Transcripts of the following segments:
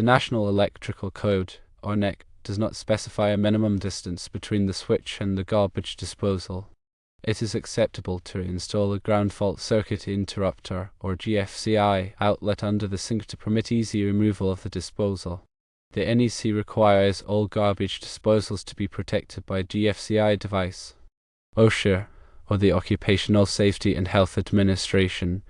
National Electrical Code, or NEC, does not specify a minimum distance between the switch and the garbage disposal. It is acceptable to install a ground fault circuit interrupter, or GFCI, outlet under the sink to permit easy removal of the disposal. The NEC requires all garbage disposals to be protected by a GFCI device. OSHA, or the Occupational Safety and Health Administration,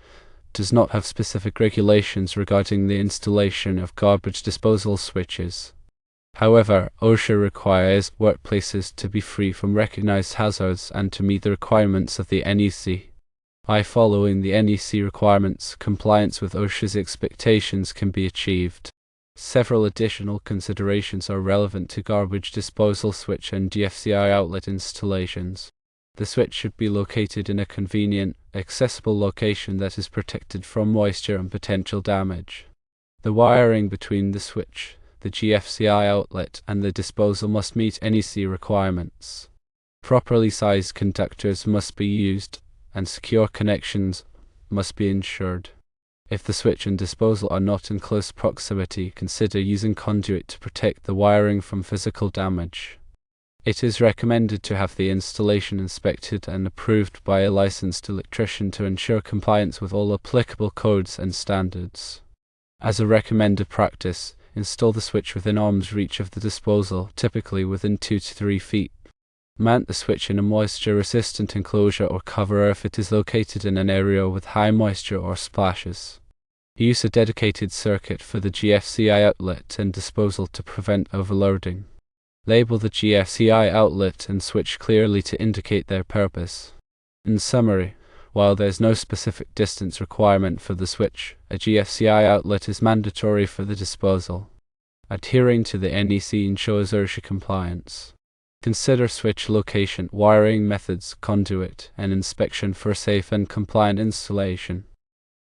does not have specific regulations regarding the installation of garbage disposal switches. However, OSHA requires workplaces to be free from recognized hazards and to meet the requirements of the NEC. By following the NEC requirements, compliance with OSHA's expectations can be achieved. Several additional considerations are relevant to garbage disposal switch and GFCI outlet installations. The switch should be located in a convenient, accessible location that is protected from moisture and potential damage. The wiring between the switch, the GFCI outlet, and the disposal must meet NEC requirements. Properly sized conductors must be used, and secure connections must be ensured. If the switch and disposal are not in close proximity, consider using conduit to protect the wiring from physical damage. It is recommended to have the installation inspected and approved by a licensed electrician to ensure compliance with all applicable codes and standards. As a recommended practice, install the switch within arm's reach of the disposal, typically within 2 to 3 feet. Mount the switch in a moisture-resistant enclosure or cover if it is located in an area with high moisture or splashes. Use a dedicated circuit for the GFCI outlet and disposal to prevent overloading. Label the GFCI outlet and switch clearly to indicate their purpose. In summary, while there is no specific distance requirement for the switch, a GFCI outlet is mandatory for the disposal. Adhering to the NEC ensures OSHA compliance. Consider switch location, wiring methods, conduit, and inspection for safe and compliant installation.